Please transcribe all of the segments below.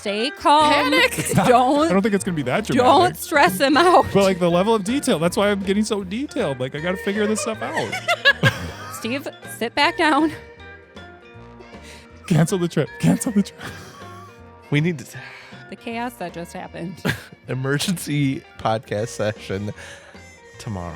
stay calm. I don't think it's going to be that dramatic. Don't stress him out. But like the level of detail, that's why I'm getting so detailed. Like I got to figure this stuff out. Steve, sit back down. Cancel the trip. We need The chaos that just happened. emergency podcast session tomorrow.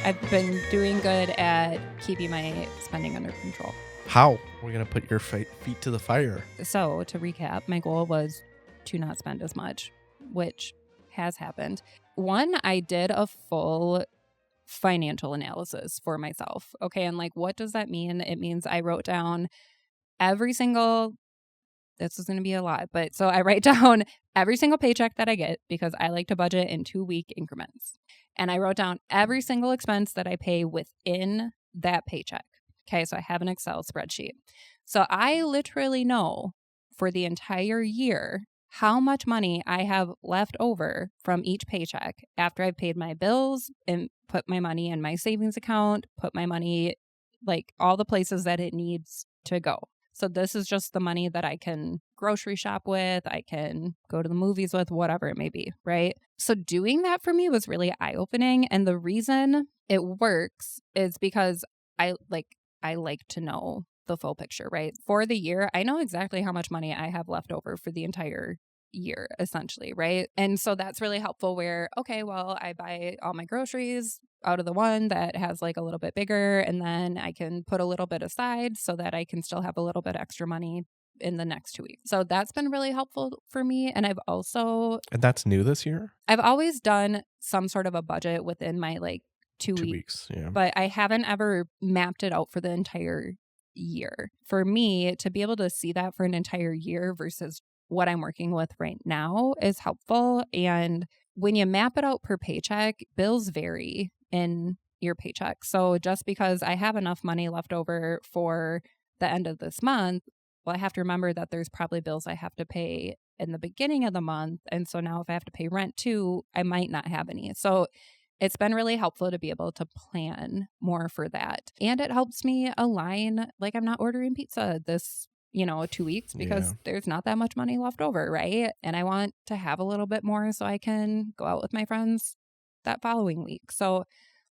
I've been doing good at keeping my spending under control. How? We're going to put your feet to the fire. So to recap, my goal was to not spend as much, which has happened. One, I did a full financial analysis for myself. Okay. And like, what does that mean? It means I wrote down this is going to be a lot, but so I write down every single paycheck that I get because I like to budget in 2-week increments. And I wrote down every single expense that I pay within that paycheck. Okay. So I have an Excel spreadsheet. So I literally know for the entire year how much money I have left over from each paycheck after I've paid my bills and put my money in my savings account, put my money like all the places that it needs to go. So this is just the money that I can grocery shop with, I can go to the movies with, whatever it may be, right? So doing that for me was really eye-opening. And the reason it works is because I like to know the full picture, right? For the year, I know exactly how much money I have left over for the entire year, essentially, right? And so that's really helpful where, okay, well, I buy all my groceries out of the one that has like a little bit bigger, and then I can put a little bit aside so that I can still have a little bit extra money in the next 2 weeks. So that's been really helpful for me. And And that's new this year? I've always done some sort of a budget within my like 2 weeks. Yeah. But I haven't ever mapped it out for the entire year. For me, to be able to see that for an entire year versus what I'm working with right now is helpful. And when you map it out per paycheck, bills vary in your paycheck. So just because I have enough money left over for the end of this month, well, I have to remember that there's probably bills I have to pay in the beginning of the month. And so now if I have to pay rent too, I might not have any. So it's been really helpful to be able to plan more for that. And it helps me align, like I'm not ordering pizza this 2 weeks because there's not that much money left over, right? And I want to have a little bit more so I can go out with my friends that following week. So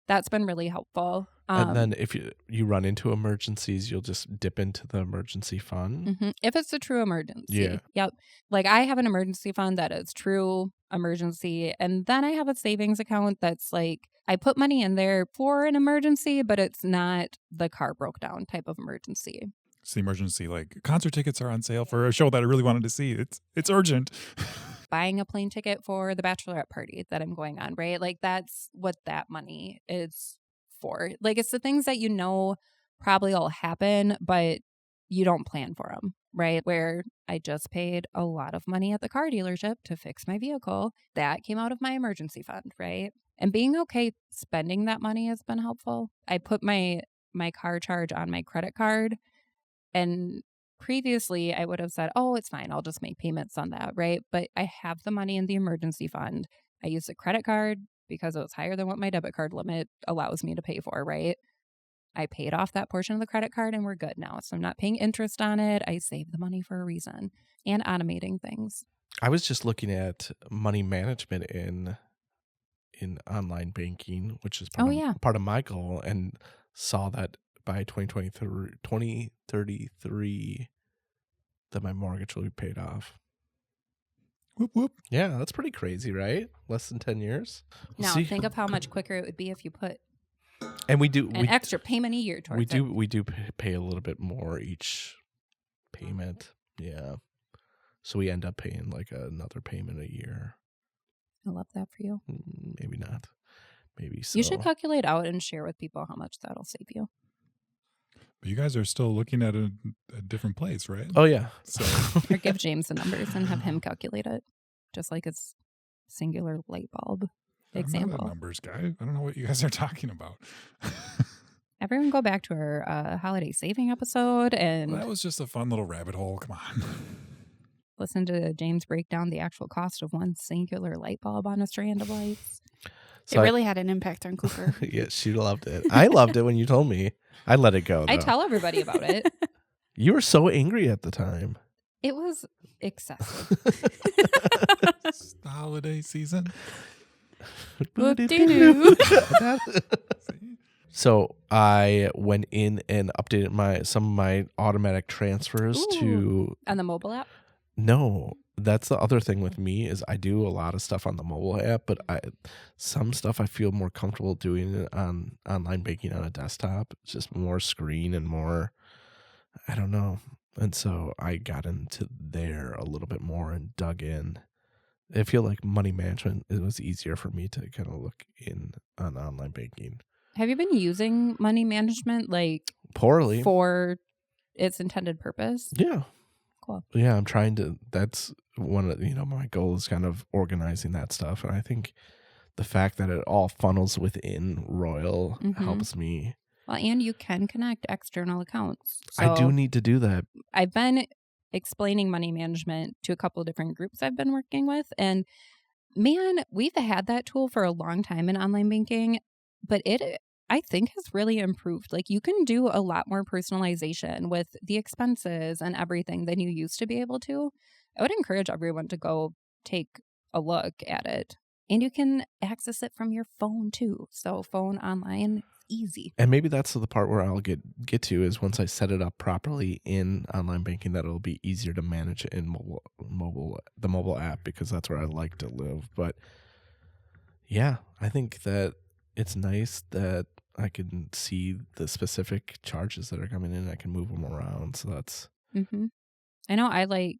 that's been really helpful. And then if you run into emergencies, you'll just dip into the emergency fund. Mm-hmm. If it's a true emergency. Yeah. Yep. Like I have an emergency fund that is true emergency. And then I have a savings account that's like, I put money in there for an emergency, but it's not the car broke down type of emergency. It's the emergency, like concert tickets are on sale for a show that I really wanted to see. It's urgent. Buying a plane ticket for the bachelorette party that I'm going on, right? Like that's what that money is for. Like it's the things that probably all happen, but you don't plan for them, right? Where I just paid a lot of money at the car dealership to fix my vehicle. That came out of my emergency fund, right? And being okay spending that money has been helpful. I put my car charge on my credit card. And previously, I would have said, oh, it's fine. I'll just make payments on that, right? But I have the money in the emergency fund. I used a credit card because it was higher than what my debit card limit allows me to pay for, right? I paid off that portion of the credit card and we're good now. So I'm not paying interest on it. I saved the money for a reason and automating things. I was just looking at money management in online banking, which is part of my goal, and saw that by 2033 that my mortgage will be paid off. Whoop, whoop. Yeah, that's pretty crazy, right? Less than 10 years. Now think of how much quicker it would be if you put an extra payment a year towards it. We do pay a little bit more each payment. Yeah. So we end up paying like another payment a year. I love that for you. Maybe not. Maybe so. You should calculate out and share with people how much that'll save you. But you guys are still looking at a different place, right? Oh, yeah. So or give James the numbers and have him calculate it, just like it's singular light bulb example. I'm not a numbers guy. I don't know what you guys are talking about. Everyone go back to our holiday saving episode and... Well, that was just a fun little rabbit hole. Come on. Listen to James break down the actual cost of one singular light bulb on a strand of lights. So it really had an impact on Cooper. Yeah, she loved it. I loved it when you told me. I let it go, though. I tell everybody about it. You were so angry at the time. It was excessive. It's the holiday season. Whoop-de-doo. So I went in and updated some of my automatic transfers to on the mobile app. No, that's the other thing with me is I do a lot of stuff on the mobile app, but some stuff I feel more comfortable doing it on online banking on a desktop. It's just more screen and more, I don't know. And so I got into there a little bit more and dug in. I feel like money management, it was easier for me to kind of look in on online banking. Have you been using money management like poorly for its intended purpose? Yeah. Cool. Yeah, I'm trying to, that's one of, my goal is kind of organizing that stuff. And I think the fact that it all funnels within Royal helps me. Well, and you can connect external accounts. So I do need to do that. I've been explaining money management to a couple of different groups I've been working with. And man, we've had that tool for a long time in online banking, but it, I think, has really improved. Like, you can do a lot more personalization with the expenses and everything than you used to be able to. I would encourage everyone to go take a look at it. And you can access it from your phone too. So phone, online, easy. And maybe that's the part where I'll get to is once I set it up properly in online banking, that it'll be easier to manage it in the mobile app, because that's where I like to live. But yeah, I think that it's nice that I can see the specific charges that are coming in. I can move them around. So that's. I know I like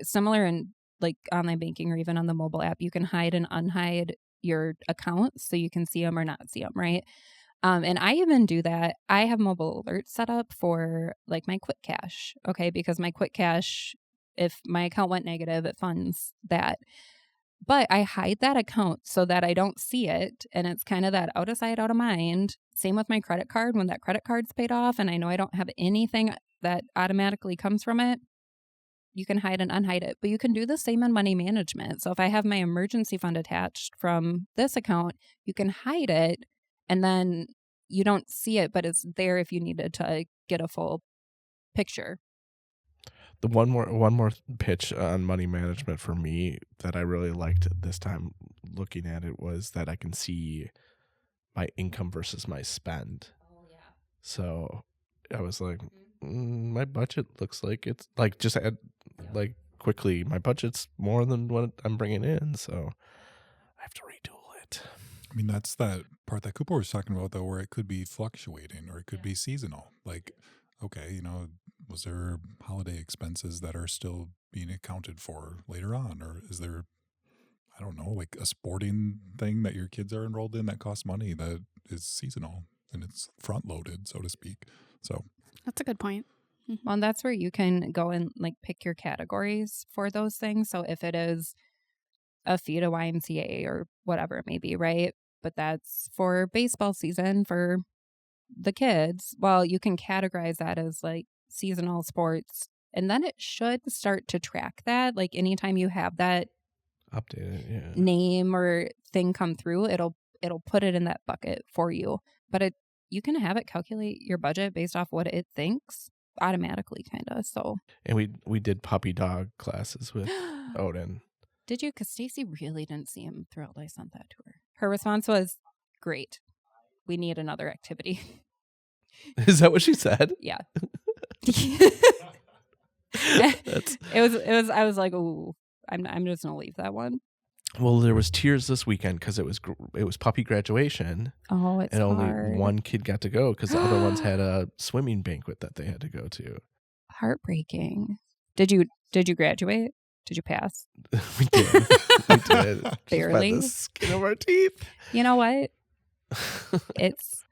similar in like online banking or even on the mobile app, you can hide and unhide your accounts so you can see them or not see them, right? And I even do that. I have mobile alerts set up for like my Quick Cash, okay? Because my Quick Cash, if my account went negative, it funds that. But I hide that account so that I don't see it. And it's kind of that out of sight, out of mind. Same with my credit card. When that credit card's paid off and I know I don't have anything that automatically comes from it, you can hide and unhide it. But you can do the same in money management. So if I have my emergency fund attached from this account, you can hide it and then you don't see it, but it's there if you needed to get a full picture. The one more pitch on money management for me that I really liked this time looking at it was that I can see my income versus my spend. Oh, yeah. So I was like, my budget looks like it's like just add like quickly. My budget's more than what I'm bringing in, so I have to retool it. I mean, that's that part that Cooper was talking about, though, where it could be fluctuating or it could be seasonal. Like, okay, was there holiday expenses that are still being accounted for later on? Or is there, I don't know, like a sporting thing that your kids are enrolled in that costs money that is seasonal and it's front loaded, so to speak. So that's a good point. Well, and that's where you can go and like pick your categories for those things. So if it is a fee to YMCA or whatever it may be, right? But that's for baseball season for the kids. Well, you can categorize that as like seasonal sports, and then it should start to track that. Like anytime you have that updated name or thing come through, it'll put it in that bucket for you. But you can have it calculate your budget based off what it thinks automatically, kind of. So, and we did puppy dog classes with Odin. Did you? Because Stacy really didn't see him thrilled I sent that to her. Her response was, "Great. We need another activity." Is that what she said? Yeah. It was. I was like, "Ooh, I'm just gonna leave that one." Well, there was tears this weekend because it was puppy graduation. Oh, it's and only hard. one kid got to go because the other ones had a swimming banquet that they had to go to. Heartbreaking. Did you graduate? Did you pass? We did. We did. Barely. By the skin of our teeth. You know what? It's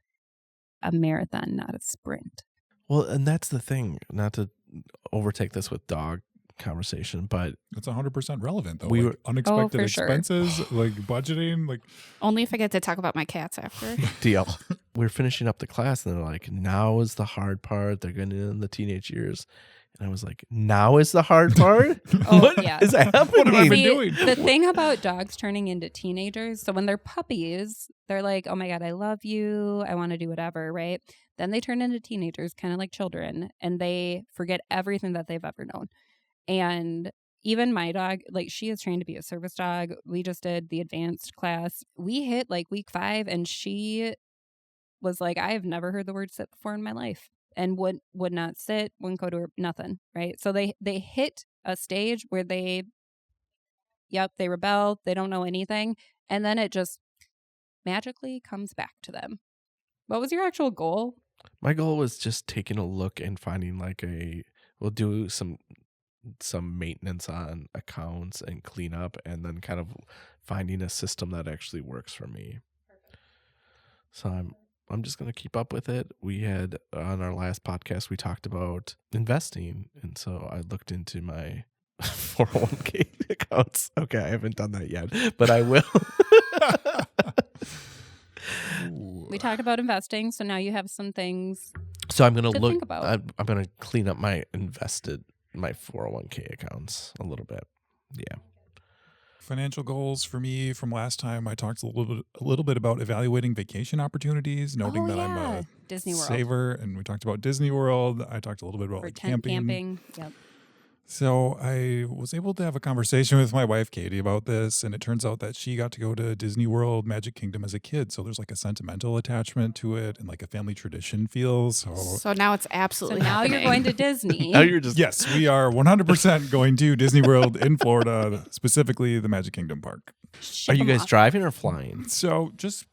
a marathon, not a sprint. Well, and that's the thing. Not to overtake this with dog conversation, but it's 100% relevant though. We like were unexpected expenses, sure. Like budgeting, like only if I get to talk about my cats after. Deal. We're finishing up the class and they're like, now is the hard part. They're getting in the teenage years. And I was like, now is the hard part? Oh, What yeah. is happening? What have I been See, doing? the thing about dogs turning into teenagers, so when they're puppies, they're like, oh my God, I love you. I want to do whatever, right? Then they turn into teenagers, kind of like children, and they forget everything that they've ever known. And even my dog, like she is trained to be a service dog. We just did the advanced class. We hit like week 5 and she was like, I have never heard the word sit before in my life, and would not sit, wouldn't go to her, nothing, right? So they hit a stage where they rebel, they don't know anything, and then it just magically comes back to them. What was your actual goal? My goal was just taking a look and finding we'll do some maintenance on accounts and cleanup, and then kind of finding a system that actually works for me. So I'm just going to keep up with it. We had on our last podcast, we talked about investing. And so I looked into my 401k accounts. Okay. I haven't done that yet, but I will. We talked about investing, so now you have some things. So I'm going to to think about. I'm going to clean up my 401k accounts a little bit. Yeah. Financial goals for me from last time, I talked a little bit about evaluating vacation opportunities, noting that I'm a Disney World. saver, and we talked about Disney World. I talked a little bit about Or like tent camping. Yep. So I was able to have a conversation with my wife, Katie, about this. And it turns out that she got to go to Disney World, Magic Kingdom as a kid. So there's like a sentimental attachment to it and like a family tradition feel. So now it's So absolutely now you're happening. going to Disney. Now you're just Yes, we are 100% going to Disney World in Florida, specifically the Magic Kingdom Park. Ship Are you 'em guys off. driving or flying? So just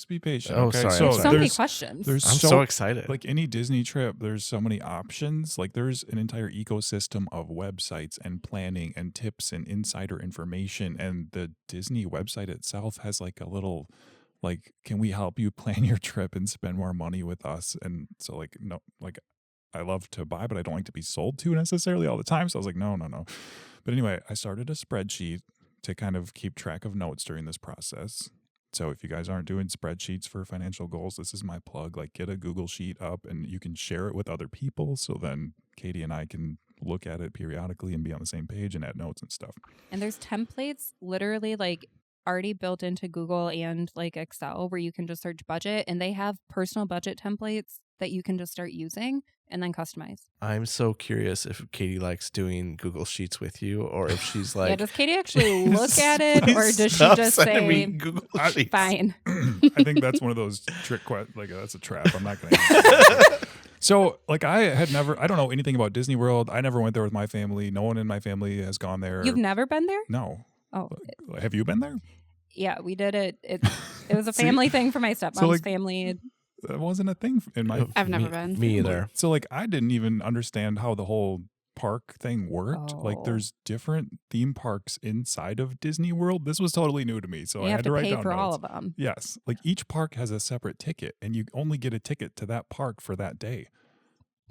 be patient. Oh, okay? sorry, I'm So sorry. So many there's questions. there's I'm so excited. like any Disney trip, there's so many options. Like there's an entire ecosystem of websites and planning and tips and insider information. And the Disney website itself has like a little, like, can we help you plan your trip and spend more money with us? And so like, no, like I love to buy, but I don't like to be sold to necessarily all the time. So I was like, no. But anyway, I started a spreadsheet to kind of keep track of notes during this process. So if you guys aren't doing spreadsheets for financial goals, this is my plug. Like get a Google sheet up and you can share it with other people. So then Katie and I can look at it periodically and be on the same page and add notes and stuff. And there's templates literally like already built into Google and like Excel where you can just search budget, and they have personal budget templates that you can just start using and then customize. I'm so curious if Katie likes doing Google Sheets with you, or if she's like, Yeah, does Katie actually look at it, or does she "Stop just sending me say, Google I- Sheets?" fine? I think that's one of those trick questions. Like that's a trap. I'm not going to. So like I don't know anything about Disney World. I never went there with my family. No one in my family has gone there. You've never been there? No. Oh, Have you been there? yeah, we did it. It was a See? family thing for my stepmom's like- family. That wasn't a thing in my I've never been. Me either. So like I didn't even understand how the whole park thing worked. Like Oh. there's different theme parks inside of Disney World. This was totally new to me. So You I have had to to write pay down for all notes. of them. Yes. Like each park has a separate ticket and you only get a ticket to that park for that day.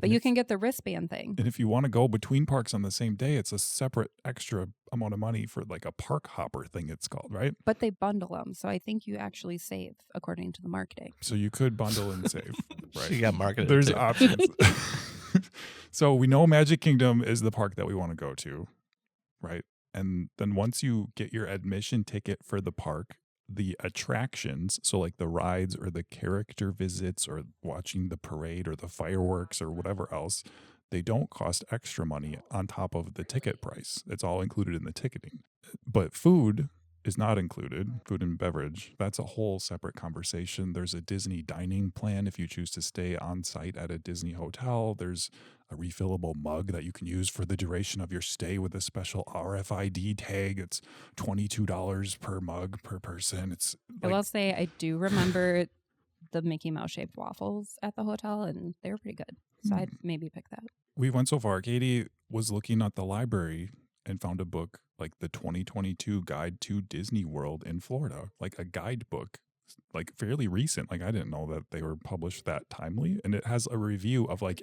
But And you if- can get the wristband thing. And if you want to go between parks on the same day, it's a separate extra amount of money for like a park hopper thing it's called, right? But they bundle them. So I think you actually save according to the marketing. So you could bundle and save, She right? got marketed. There's too. options. So we know Magic Kingdom is the park that we want to go to, right? And then once you get your admission ticket for the park, the attractions, so like the rides or the character visits or watching the parade or the fireworks or whatever else, they don't cost extra money on top of the ticket price. It's all included in the ticketing. But food is not included, food and beverage. That's a whole separate conversation. There's a Disney dining plan if you choose to stay on site at a Disney hotel. There's a refillable mug that you can use for the duration of your stay with a special RFID tag. It's $22 per mug per person. It's I will say I do remember the Mickey Mouse shaped waffles at the hotel, and they were pretty good. So I'd maybe pick that. we went so far. Katie was looking at the library and found a book like the 2022 Guide to Disney World in Florida, like a guidebook, like fairly recent. Like I didn't know that they were published that timely. And it has a review of like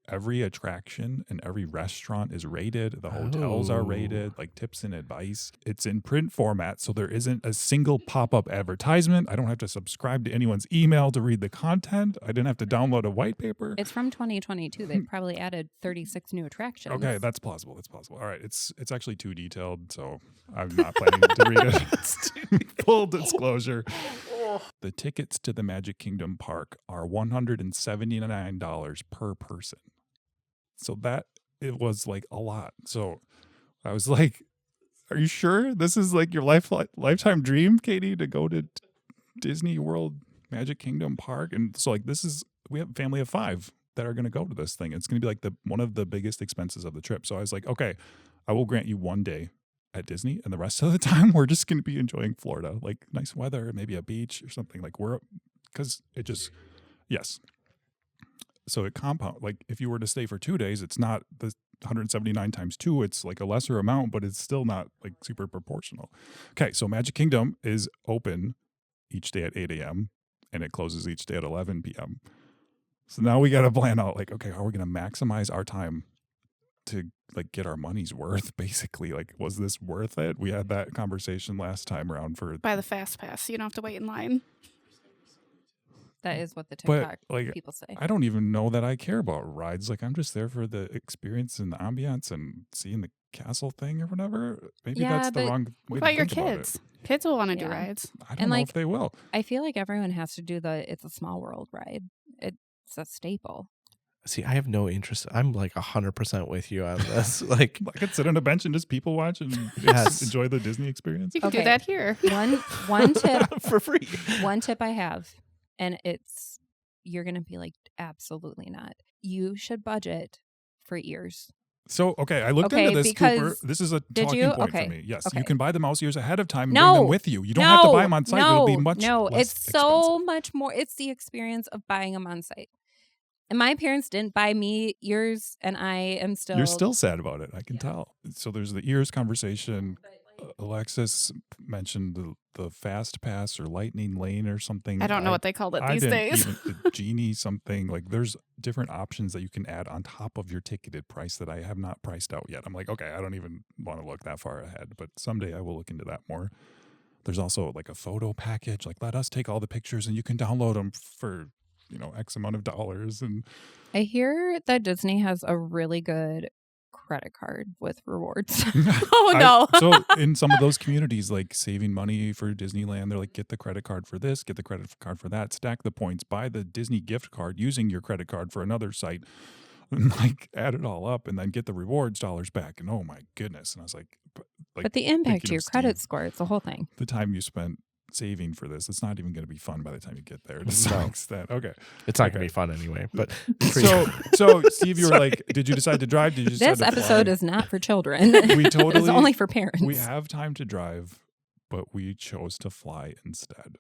every attraction and every restaurant is rated. The hotels are rated, like tips and advice. It's in print format, so there isn't a single pop-up advertisement. I don't have to subscribe to anyone's email to read the content. I didn't have to download a white paper. It's from 2022. They've probably added 36 new attractions. Okay, that's plausible. That's plausible. All right, it's actually too detailed, so I'm not planning to read it. Full disclosure. The tickets to the Magic Kingdom Park are $179 per person. So it was like a lot. So I was like, are you sure this is like your lifetime dream, Katie, to go to Disney World Magic Kingdom Park? And so like we have a family of 5 that are going to go to this thing. It's going to be like one of the biggest expenses of the trip. So I was like, okay, I will grant you 1 day at Disney, and the rest of the time we're just going to be enjoying Florida, like nice weather, maybe a beach or something. Like yes. So it compound, like if you were to stay for 2 days, it's not the 179 times 2, it's like a lesser amount, but it's still not like super proportional. Okay, so Magic Kingdom is open each day at 8 a.m. and it closes each day at 11 p.m. So now we got to plan out like, okay, how are we going to maximize our time to like get our money's worth, basically? Like, was this worth it? We had that conversation last time around for Buy the fast pass. You don't have to wait in line. That is what the But, TikTok like, people say. I don't even know that I care about rides. Like, I'm just there for the experience and the ambiance and seeing the castle thing or whatever. Maybe Yeah, that's the but wrong way What to about your think about it. kids? Kids will want to do Yeah. rides. I don't And, know like, if they will. I feel like everyone has to do the It's a Small World ride. It's a staple. See, I have no interest. I'm like 100% with you on this. Like, I could sit on a bench and just people watch and Yes. enjoy the Disney experience. You can do Okay. that here. One tip for free. One tip I have, and you're going to be like, absolutely not. You should budget for ears. So, okay, I looked Okay, into this, Cooper. because- This is a Did talking you? point Okay, for me. Yes, okay. you can buy the mouse ears ahead of time and No, bring them with you. You don't have to buy them on site. It'll be much No, less it's so expensive. much more. It's the experience of buying them on site. And my parents didn't buy me ears, and I am still. You're still sad about it. I can Yeah. tell. So there's the ears conversation. Alexis mentioned the fast pass or lightning lane or something. I don't know what they called it I these didn't days. even- the genie something. Like there's different options that you can add on top of your ticketed price that I have not priced out yet. I'm like, okay, I don't even want to look that far ahead, but someday I will look into that more. There's also like a photo package. Like let us take all the pictures and you can download them for, X amount of dollars. And I hear that Disney has a really good credit card with rewards. Oh, no. So in some of those communities, like saving money for Disneyland, they're like, get the credit card for this, get the credit card for that, stack the points, buy the Disney gift card using your credit card for another site, and like add it all up and then get the rewards dollars back. And oh my goodness. And I was like, But the impact thinking to your of credit Steve, score, it's the whole thing. the time you spent saving for this, it's not even going to be fun by the time you get there to No. some extent. Okay. It's not Okay. going to be fun anyway. But So Steve, you were Sorry. like, did you decide to drive? Did you decide This to episode fly? is not for children. We totally It's only for parents. We have time to drive, but we chose to fly instead.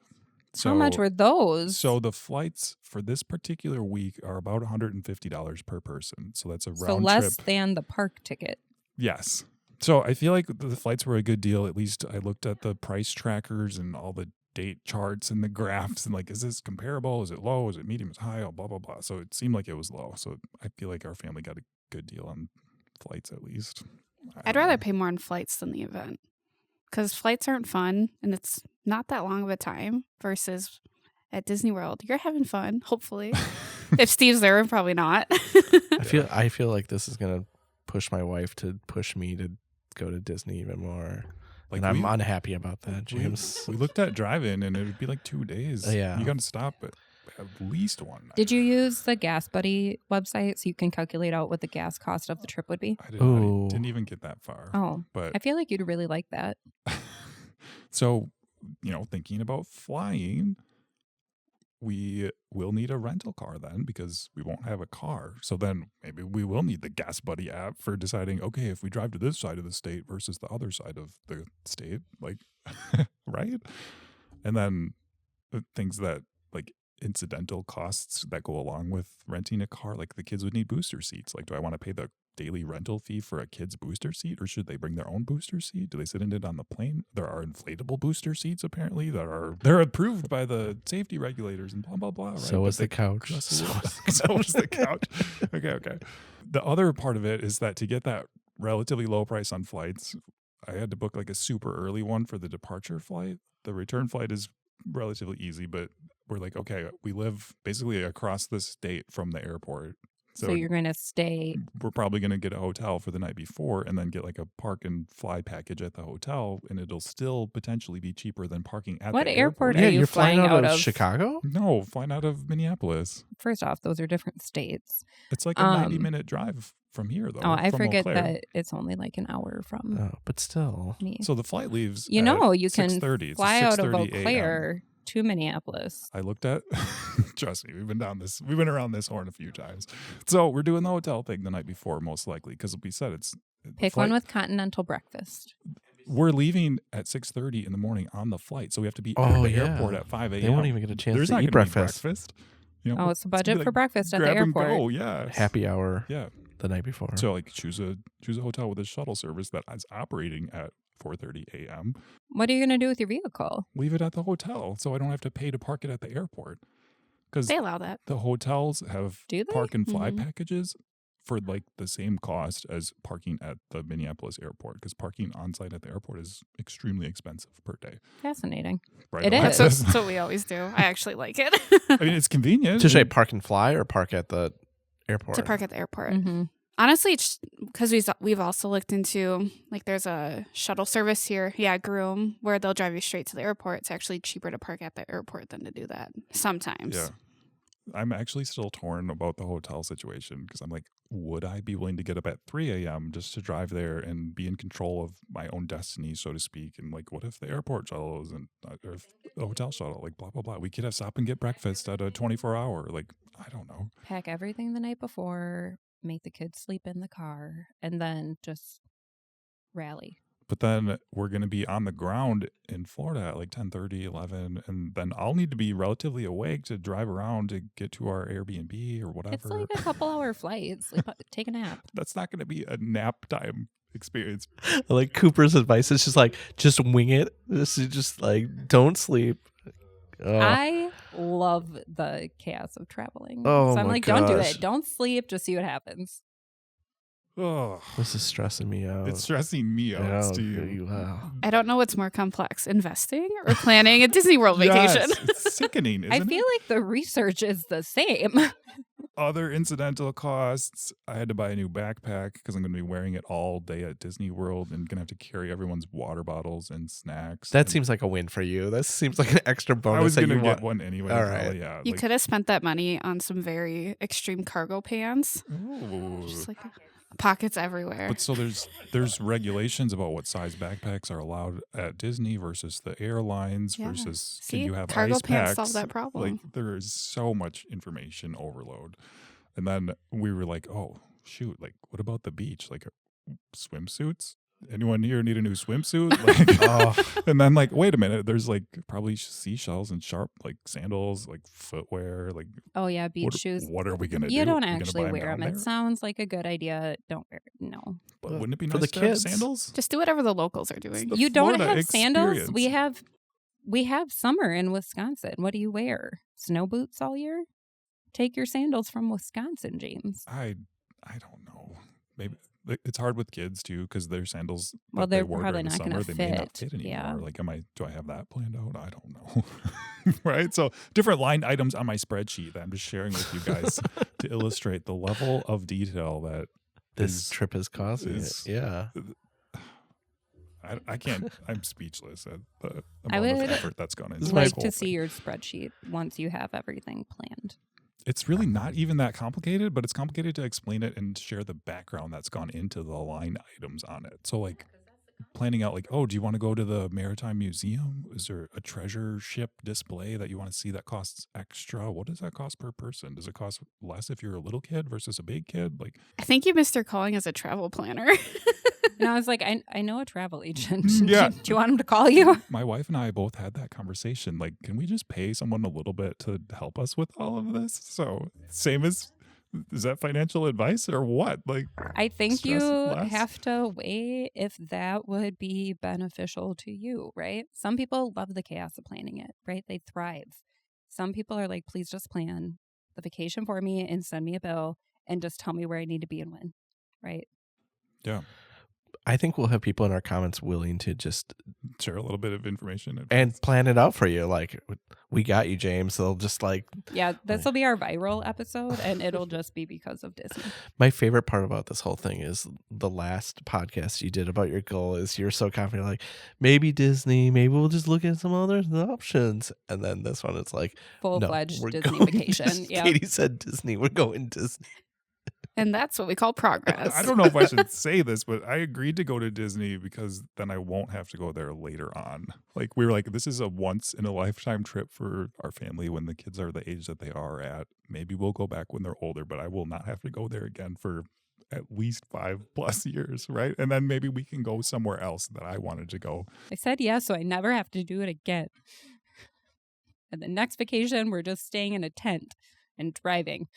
So, How much were those? So the flights for this particular week are about $150 per person. So that's a round So less trip. than the park ticket. Yes. So I feel like the flights were a good deal. At least I looked at the price trackers and all the date charts and the graphs and like, is this comparable? Is it low? Is it medium? Is it high? Oh, blah, blah, blah. So it seemed like it was low. So I feel like our family got a good deal on flights at least. I'd rather pay more on flights than the event because flights aren't fun and it's not that long of a time versus at Disney World. You're having fun, hopefully. If Steve's there, probably not. I feel like this is going to push my wife to push me to go to Disney even more. Like and I'm we- unhappy about that, James. We looked at drive-in and it would be like 2 days. Yeah. You got to stop at least one night. Did you use the Gas Buddy website so you can calculate out what the gas cost of the trip would be? I didn't, Ooh. didn't even get that far. Oh, But I feel like you'd really like that. so, thinking about flying, we will need a rental car then because we won't have a car. So then maybe we will need the Gas Buddy app for deciding, okay, if we drive to this side of the state versus the other side of the state, like, right? And then things that like incidental costs that go along with renting a car, like the kids would need booster seats. Like, do I want to pay the daily rental fee for a kid's booster seat, or should they bring their own booster seat? Do they sit in it on the plane? There are inflatable booster seats apparently they're approved by the safety regulators and blah blah blah. Right? So is the couch. So is the couch. Okay. The other part of it is that to get that relatively low price on flights, I had to book like a super early one for the departure flight. The return flight is relatively easy, but we're like, okay, we live basically across the state from the airport. So you're going to stay. We're probably going to get a hotel for the night before and then get like a park and fly package at the hotel, and it'll still potentially be cheaper than parking at What the airport Yeah, are you you're flying out of of? Chicago? No, flying out of Minneapolis. First off, those are different states. It's like a 90-minute drive from here, though. Oh, I from Eau forget Claire. that it's only like an hour from Oh, but still. me. So the flight leaves. You at know, you can 6:30. It's a fly out of Eau 6:30 a.m. Claire to Minneapolis. I looked at. Trust me, we've been around this horn a few times. So we're doing the hotel thing the night before, most likely, because we said it's Pick one with continental breakfast. We're leaving at 6:30 in the morning on the flight, so we have to be Oh, at the yeah. airport at 5 a.m. They won't even get a chance There's to not eat gonna be breakfast. You know, Oh, it's a gonna budget be for breakfast at the grab and airport. go, yeah. Happy hour Yeah. the night before. So like choose a hotel with a shuttle service that is operating at 4:30 a.m. What are you going to do with your vehicle? Leave it at the hotel, so I don't have to pay to park it at the airport. Because They allow that. the hotels have Do they? park and fly Mhm. packages for like the same cost as parking at the Minneapolis airport. Because parking on site at the airport is extremely expensive per day. Fascinating. Right? It is. That's what we always do. I actually like it. I mean, it's convenient. To say park and fly or park at the airport? to park at the airport. Mm-hmm. Honestly, because we've also looked into, like, there's a shuttle service here, Groom, where they'll drive you straight to the airport. It's actually cheaper to park at the airport than to do that sometimes. Yeah. I'm actually still torn about the hotel situation because I'm like, would I be willing to get up at 3 a.m. just to drive there and be in control of my own destiny, so to speak? And like, what if the airport shuttle isn't, or if the hotel shuttle, like blah, blah, blah. We could have stop and get breakfast at a 24-hour. Like, I don't know. Pack everything the night before, make the kids sleep in the car, and then just rally. But then we're going to be on the ground in Florida at like 10:30, 11. And then I'll need to be relatively awake to drive around to get to our Airbnb or whatever. It's like a couple hour flight. Sleep, take a nap. That's not going to be a nap time experience. Like Cooper's advice is just wing it. Just like, don't sleep. I love the chaos of traveling. Oh so I'm my like, don't do gosh. it. Don't sleep. Just see what happens. Oh, This is stressing me out. it's stressing me out, Oh, Steve. wow. I don't know what's more complex, investing or planning a Disney World vacation. Yes, it's sickening, isn't I feel like the research is the same. Other incidental costs. I had to buy a new backpack because I'm going to be wearing it all day at Disney World and going to have to carry everyone's water bottles and snacks. That And seems like a win for you. That seems like an extra bonus. I was that going to you get want. one anyway. All probably, right. yeah. You could have spent that money on some very extreme cargo pants. Ooh. Just like pockets everywhere. But so there's regulations about what size backpacks are allowed at Disney versus the airlines Yeah. versus See, can you have cargo ice pants packs? solve that problem. Like there is so much information overload. And then we were like, oh shoot, like what about the beach? Like swimsuits? Anyone here need a new swimsuit? Like, Oh, and then like, wait a minute, there's like probably seashells and sharp like sandals, like footwear, like Oh yeah, beach shoes. What are we gonna do? You don't We gonna actually buy wear them. down It there? sounds like a good idea. Don't wear. No, But wouldn't it be For nice the to have kids. sandals? Just do whatever the locals are doing. the you don't Florida have sandals. experience. We have summer in Wisconsin. What do you wear? Snow boots all year? Take your sandals from Wisconsin, James. I don't know. Maybe it's hard with kids too because their sandals. Well, that they they're wore probably during the not gonna summer, they may not fit. fit anymore. Yeah. Like, do I have that planned out? I don't know. Right. So different line items on my spreadsheet that I'm just sharing with you guys to illustrate the level of detail that this is- trip is causing is- it. Yeah. I can't. I'm speechless at the I amount of would effort that's gone into This this might- Like whole to see thing. your spreadsheet once you have everything planned. It's really not even that complicated, but it's complicated to explain it and share the background that's gone into the line items on it. So like planning out like, oh, do you want to go to the Maritime Museum? Is there a treasure ship display that you want to see that costs extra? What does that cost per person? Does it cost less if you're a little kid versus a big kid? Like, I think you missed your calling as a travel planner. And I was like, I know a travel agent. Yeah. Do you want him to call you? my wife and I both had that conversation. Like, can we just pay someone a little bit to help us with all of this? So same as Is that financial advice or what? Like, I think stress you less? have to weigh if that would be beneficial to you, right? Some people love the chaos of planning it, right? They thrive. Some people are like, please just plan the vacation for me and send me a bill and just tell me where I need to be and when, right? Yeah. I think we'll have people in our comments willing to just Share a little bit of information. and plan it out for you. Like, we got you, James. They'll just like, Yeah, this will be our viral episode and it'll just be because of Disney. my favorite part about this whole thing is the last podcast you did about your goal is you're so confident, like, maybe Disney, maybe we'll just look at some other options. And then this one, it's like, Full-fledged we're Disney going vacation. Yeah. Katie said Disney. We're going Disney. And that's what we call progress. I don't know if I should say this, but I agreed to go to Disney because then I won't have to go there later on. Like, we were like, this is a once in a lifetime trip for our family when the kids are the age that they are at. Maybe we'll go back when they're older, but I will not have to go there again for at least 5+ years, right? And then maybe we can go somewhere else that I wanted to go. I said yes, so I never have to do it again. And the next vacation, we're just staying in a tent and driving.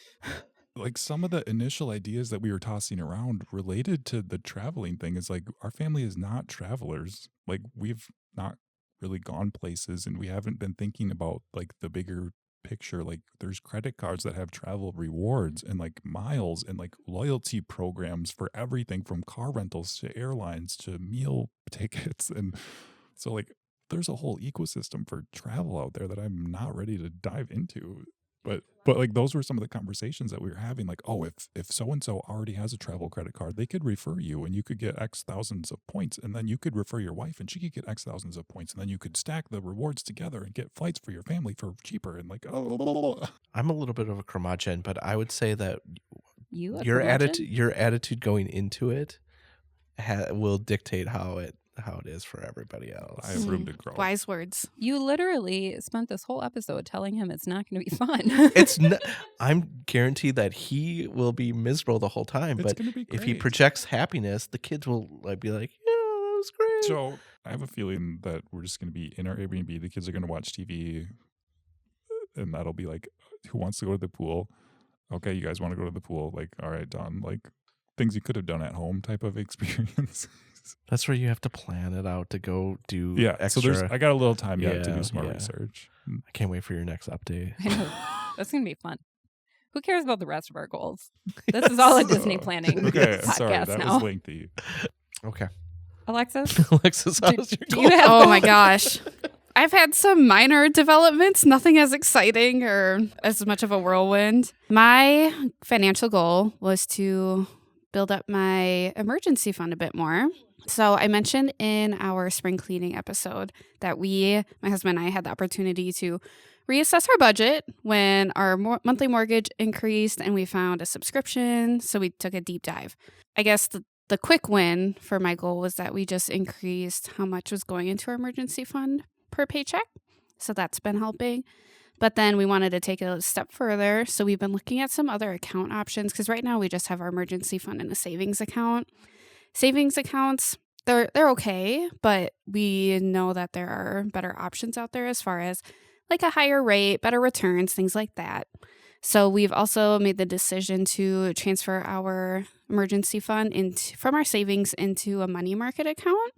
Like, some of the initial ideas that we were tossing around related to the traveling thing is like, our family is not travelers. Like, we've not really gone places and we haven't been thinking about like the bigger picture. Like, there's credit cards that have travel rewards and like miles and like loyalty programs for everything from car rentals to airlines to meal tickets. And so like, there's a whole ecosystem for travel out there that I'm not ready to dive into. But like, those were some of the conversations that we were having. Like, oh, if so-and-so already has a travel credit card, they could refer you and you could get X thousands of points. And then you could refer your wife and she could get X thousands of points. And then you could stack the rewards together and get flights for your family for cheaper. And like, I'm a little bit of a curmudgeon, but I would say that You, a your curmudgeon? attitude going into it will dictate how it is for everybody else. I have room to grow. Wise words. You literally spent this whole episode telling him it's not going to be fun. It's I'm guaranteed that he will be miserable the whole time. It's But gonna be if he great. projects happiness, the kids will like be like, "Yeah, that was great." So I have a feeling that we're just going to be in our Airbnb. The kids are going to watch TV, and that'll be like, who wants to go to the pool? Okay, you guys want to go to the pool? Like, all right, done. Like, things you could have done at home type of experience. That's where you have to plan it out to go do Yeah. extra. So I got a little time yet to Yeah, do some more yeah. research. I can't wait for your next update. I know. That's going to be fun. Who cares about the rest of our goals? This is all a Disney planning Okay, podcast sorry, that now. was lengthy. Okay. Alexis, Alexis, how's your do you goal? have Oh my goals? gosh. I've had some minor developments, nothing as exciting or as much of a whirlwind. My financial goal was to build up my emergency fund a bit more. So I mentioned in our spring cleaning episode that my husband and I had the opportunity to reassess our budget when our monthly mortgage increased and we found a subscription. So we took a deep dive. I guess the quick win for my goal was that we just increased how much was going into our emergency fund per paycheck. So that's been helping. But then we wanted to take it a step further. So we've been looking at some other account options because right now we just have our emergency fund in a savings account. Savings accounts, they're okay, but we know that there are better options out there as far as like a higher rate, better returns, things like that. So we've also made the decision to transfer our emergency fund from our savings into a money market account.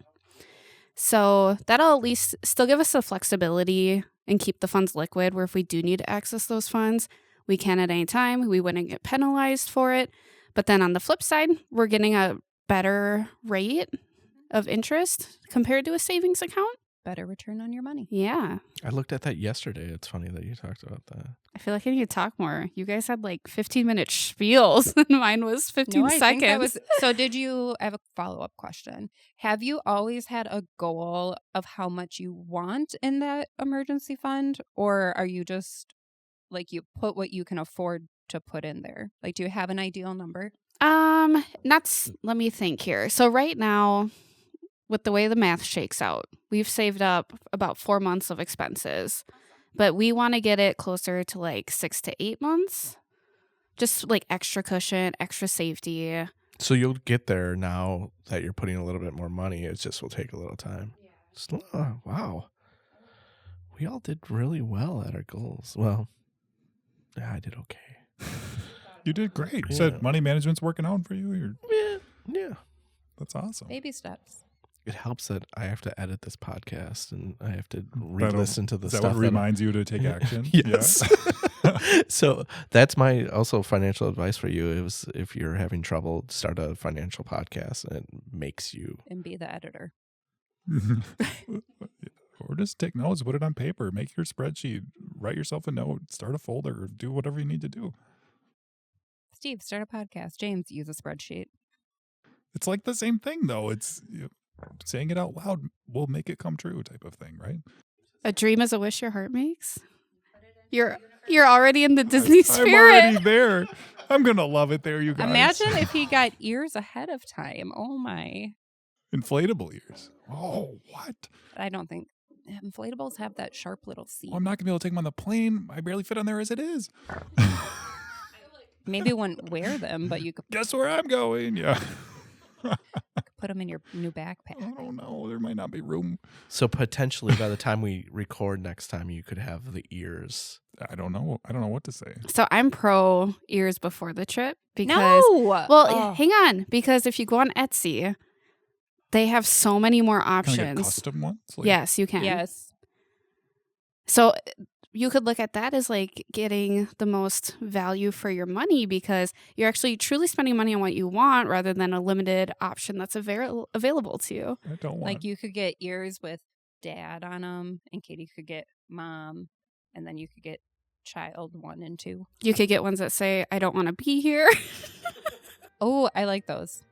So that'll at least still give us the flexibility and keep the funds liquid, where if we do need to access those funds, we can at any time. We wouldn't get penalized for it. But then on the flip side, we're getting a better rate of interest compared to a savings account. Better return on your money. Yeah. I looked at that yesterday. It's funny that you talked about that. I feel like I need to talk more. You guys had like 15-minute spiels, and mine was 15 I seconds. think that was, so I have a follow-up question. Have you always had a goal of how much you want in that emergency fund? Or are you just like, you put what you can afford to put in there? Like, do you have an ideal number? Let me think here. So right now, with the way the math shakes out, we've saved up about 4 months of expenses, but we want to get it closer to like 6 to 8 months. Just like extra cushion, extra safety. So you'll get there now that you're putting a little bit more money. It just will take a little time. Wow. We all did really well at our goals. Well, yeah, I did okay. You did great. You Yeah. said money management's working out for you. Yeah. That's awesome. Baby steps. It helps that I have to edit this podcast and I have to re-listen to the Is that stuff. what reminds you to take action? Yes. Yeah. So that's my also financial advice for you is if you're having trouble, start a financial podcast and it makes you. And be the editor. Or just take notes, put it on paper, make your spreadsheet, write yourself a note, start a folder, do whatever you need to do. Steve, start a podcast. James, use a spreadsheet. It's like the same thing, though. It's saying it out loud will make it come true type of thing, right? A dream is a wish your heart makes. You're already in the Disney I'm spirit. already there. I'm going to love it there, you guys. Imagine if he got ears ahead of time. Oh, my. Inflatable ears. Oh, what? I don't think inflatables have that sharp little seat. Well, I'm not going to be able to take them on the plane. I barely fit on there as it is. Maybe you wouldn't wear them, but you could Guess where I'm going? Yeah. put them in your new backpack. I don't know. There might not be room. So potentially by the time we record next time, you could have the ears. I don't know. I don't know what to say. So I'm pro ears before the trip because No. well, hang on, because if you go on Etsy, they have so many more Can I get options. custom ones? Like, Yes, you can. Yes. So you could look at that as like getting the most value for your money because you're actually truly spending money on what you want rather than a limited option that's available to you. I don't want Like you could get ears with dad on them, and Katie could get mom, and then you could get child 1 and 2. You could get ones that say, I don't want to be here. Oh, I like those.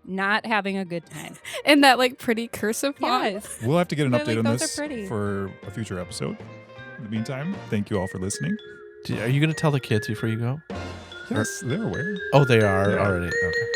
Not having a good time. In that like pretty cursive font. Yes. We'll have to get an They're update like, on those are this pretty. for a future episode. In the meantime, thank you all for listening. Are you going to tell the kids before you go? Yes, they're aware. Oh, they are Yeah. already. Okay.